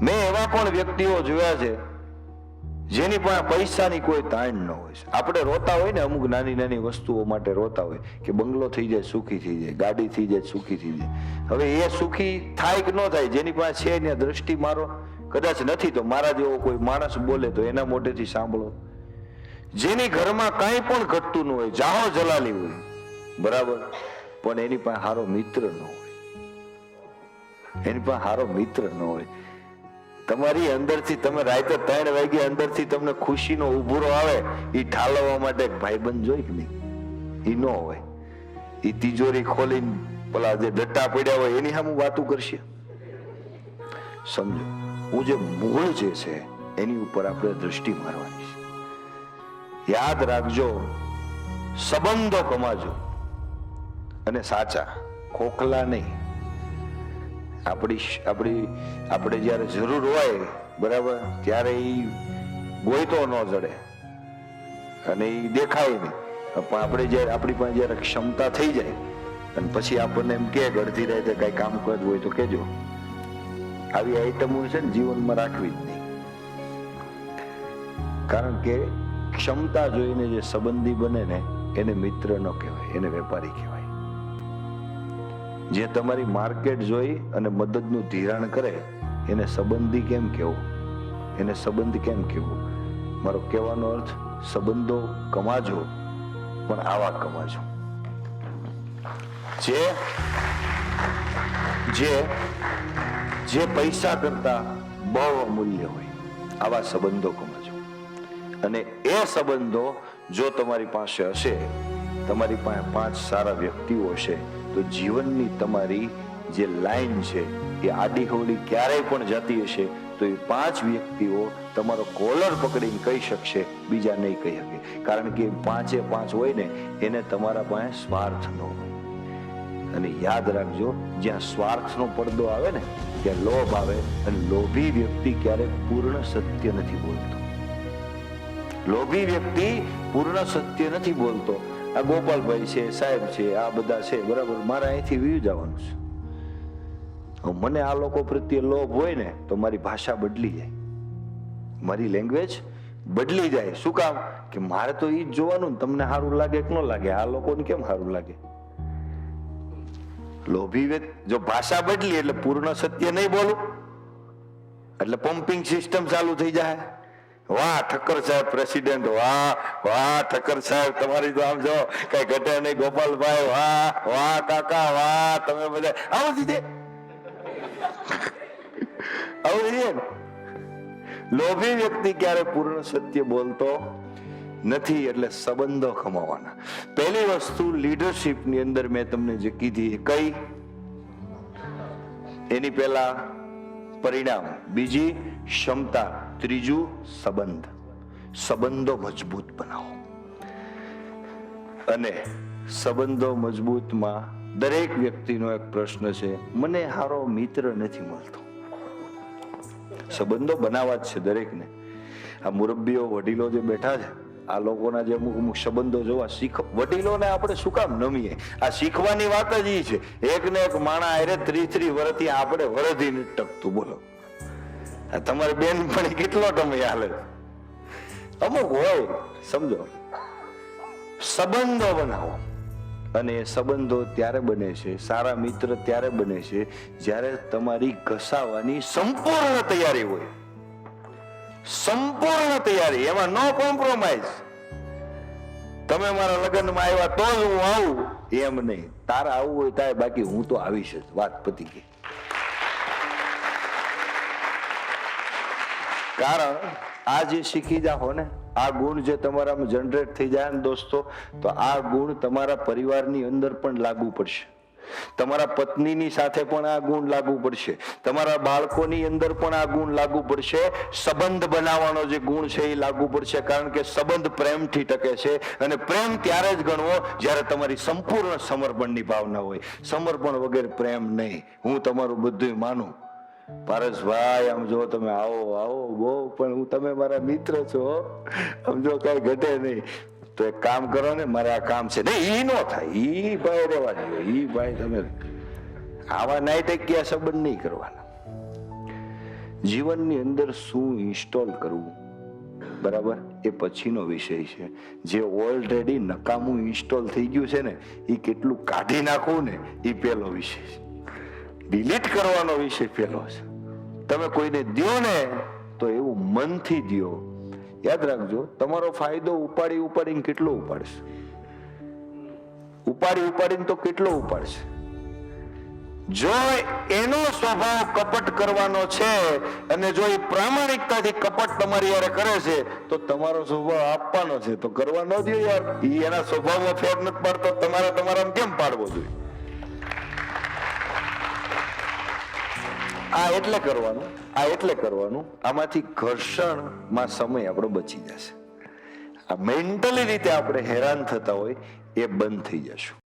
મેં એવા પણ વ્યક્તિઓ જોયા છે જેની પાસે પૈસાની કોઈ તાણ ન હોય. આપણે રોતા હોય ને અમુક નાની નાની વસ્તુઓ માટે રોતા હોય કે બંગલો થઈ જાય સુખી થઈ જાય, ગાડી થઈ જાય સુખી થઈ જાય. હવે એ સુખી થાય કે ન થાય, જેની પાસે છે ને દ્રષ્ટિ મારો. કદાચ નથી તો મારા જેવો કોઈ માણસ બોલે તો એના મોઢેથી સાંભળો. જેની ઘરમાં કાંઈ પણ ઘટતું ન હોય, જાહો જલાલી હોય, બરાબર, પણ એની પાસે હારો મિત્ર ન હોય. એની પાસે હારો મિત્ર ન હોય. તમારી અંદરથી તમે રાતે 3 વાગે અંદરથી તમને ખુશીનો ઉભરો આવે, એ ઠાલવવા માટે એક ભાઈબંધ જોઈ કે નહીં? એ ન હોય. એ તિજોરી ખોલીને પેલા જે ડટ્ટા પડ્યા હોય એની સામે વાતું કરશે. સમજો, હું જે મૂળ જે છે એની ઉપર આપણે દ્રષ્ટિ મારવાની છે. યાદ રાખજો, સંબંધો કમાજો અને સાચા, ખોખલા નહીં. આપણે જયારે જરૂર હોય, બરાબર, ત્યારે એ ગોઈતો ન જડે અને એ દેખાય નહીં. પણ આપણે જયારે આપણી પાસે જયારે ક્ષમતા થઈ જાય અને પછી આપણને એમ કે અડધી રાતે કઈ કામ કરવું હોય તો કેજો. આવી આઈટમો છે ને જીવનમાં રાખવી જ નહીં. કારણ કે ક્ષમતા જોઈને જે સંબંધી બને ને એને મિત્ર ન કહેવાય, એને વેપારી કહેવાય. જે તમારી માર્કેટ જોઈ અને મદદનું ધિરાણ કરે એને સંબંધી કેમ કહેવું? એને સંબંધ કેમ કહેવું? મારો કહેવાનો અર્થ, સંબંધો કમાજો પણ આવા કમાજો જે પૈસા કરતા બહુ અમૂલ્ય હોય. આવા સંબંધો કમાજો. અને એ સંબંધો જો તમારી પાસે હશે, તમારી પાસે 5 સારા વ્યક્તિઓ હશે, તો જીવનની તમારી જે લાઈન છે એ આડી હવડી ક્યારેય પણ જતી હશે તો એ 5 વ્યક્તિઓ તમારો કોલર પકડીને કહી શકશે, બીજા નહીં કહી શકે. કારણ કે 5 હોય ને એને તમારા પાસે સ્વાર્થ ન હોય. અને યાદ રાખજો, જ્યાં સ્વાર્થનો પડદો આવે ને ત્યાં લોભ આવે, અને લોભી વ્યક્તિ ક્યારેક પૂર્ણ સત્ય નથી બોલતો. લોભી વ્યક્તિ પૂર્ણ સત્ય નથી બોલતો. આ ગોપાલભાઈ છે, સાહેબ છે, આ બધા છે, બરાબર, મારે અહીંથી વીવ જવાનું છે. મને આ લોકો પ્રત્યે લોભ હોય ને તો મારી ભાષા બદલી જાય, મારી લેંગ્વેજ બદલી જાય. શું કામ? કે મારે તો ઈ જ જોવાનું, તમને સારું લાગે કે ન લાગે, આ લોકોને કેમ સારું લાગે. લોભી જો ભાષા બદલી એટલે પૂર્ણ સત્ય નહીં બોલું, એટલે પમ્પિંગ સિસ્ટમ ચાલુ થઈ જાય. વાહ ઠક્કર સાહેબ પ્રેસિડેન્ટ, વાહ વાહ ઠક્કર સાહેબ, તમારી તો આમ જો કઈ ઘટે નહીં. ગોપાલભાઈ, વાહ વાહ કાકા, વાહ તમે બધા આવું દીધે આવું દીધે. લોભી વ્યક્તિ ક્યારે પૂર્ણ સત્ય બોલતો નથી. એટલે સંબંધો કમાવાના. પહેલી વસ્તુ લીડરશિપ ની અંદર મેં તમને જે કીધી કઈ, એની પહેલા પરિણામ, બીજી ક્ષમતા, ત્રીજું સંબંધ. સંબંધો મજબૂત બનાવો. અને સંબંધો મજબૂતમાં દરેક વ્યક્તિનો એક પ્રશ્ન છે, મને હારો મિત્ર નથી મળતો. સંબંધો બનાવવા જ છે દરેકને. આ મુરબ્બીઓ, વડીલો જે બેઠા છે, આ લોકોના જે અમુક સંબંધો જોવા વડીલોને આપણે શું કામ નમીએ? આ શીખવાની વાત જ ઈ છે. એક ને એક માણા આરે 30 વર્ષથી આપણે વરદી નથી ટકતું. બોલો, તમારી બેન પણ કેટલો તમે હાલે અમુક હોય. સમજો, સંબંધો બનાવો. અને એ સંબંધો ત્યારે બને છે, સારા મિત્ર ત્યારે બને છે જ્યારે તમારી ઘસાવાની સંપૂર્ણ તૈયારી હોય. સંપૂર્ણ તૈયારી, એમાં નો કોમ્પ્રોમાઇઝ. તમે મારા લગ્નમાં આવ્યા તો જ હું આવું એમ નહીં. તારા આવું હોય તારે, બાકી હું તો આવીશ જ. વાત પતી ગઈ. કારણ આ જે શીખી જાઓ ને, આ ગુણ જે તમારામાં જનરેટ થઈ જાય ને દોસ્તો, તો આ ગુણ તમારા પરિવારની અંદર પણ લાગુ પડશે. તમારા પત્નીની સાથે પણ આ ગુણ લાગુ પડશે. તમારા બાળકોની અંદર પણ આ ગુણ લાગુ પડશે. સંબંધ બનાવવાનો જે ગુણ છે એ લાગુ પડશે. કારણ કે સંબંધ પ્રેમથી ટકે છે. અને પ્રેમ ત્યારે જ ગણવો જ્યારે તમારી સંપૂર્ણ સમર્પણની ભાવના હોય. સમર્પણ વગર પ્રેમ નહીં. હું તમારું બધું માનું, પારસભાઈ, આમ જો તમે આવો બહુ, પણ હું તમે મારા મિત્ર છો, સમજો કઈ ઘટે નહીં. તો એક કામ કરો ને, મારે આ કામ છે. નહીં, ઈ નો થાય. ઈ ભાઈ રહેવા દો. ઈ ભાઈ તમે આવા નાઈટકીયા સંબંધ નહીં કરવાના. જીવનની અંદર શું ઇન્સ્ટોલ કરવું, બરાબર, એ પછીનો વિષય છે. જે ઓલરેડી નકામું ઇન્સ્ટોલ થઈ ગયું છે ને, એ કેટલું કાઢી નાખવું ને, એ પહેલો વિષય છે. ડિલીટ કરવાનો વિષય પહેલો છે. તમે કોઈને દ્યો ને તો એવું મનથી દ્યો. યાદ રાખજો, તમારો ફાયદો ઉપાડીને કેટલો ઉપાડશે, ઉપાડીને તો કેટલો ઉપાડશે. જો એનો સ્વભાવ કપટ કરવાનો છે અને જો એ પ્રામાણિકતાથી કપટ તમારી યારે કરે છે, તો તમારો સ્વભાવ આપવાનો છે તો કરવા ન દો યાર. એ એના સ્વભાવમાં ફેર નથી પાડતો, તમારા કેમ પાડવો જોઈએ? આ એટલે કરવાનું. આમાંથી ઘર્ષણમાં સમય આપણો બચી જશે. આ મેન્ટલી રીતે આપણે હેરાન થતા હોય એ બંધ થઈ જશું.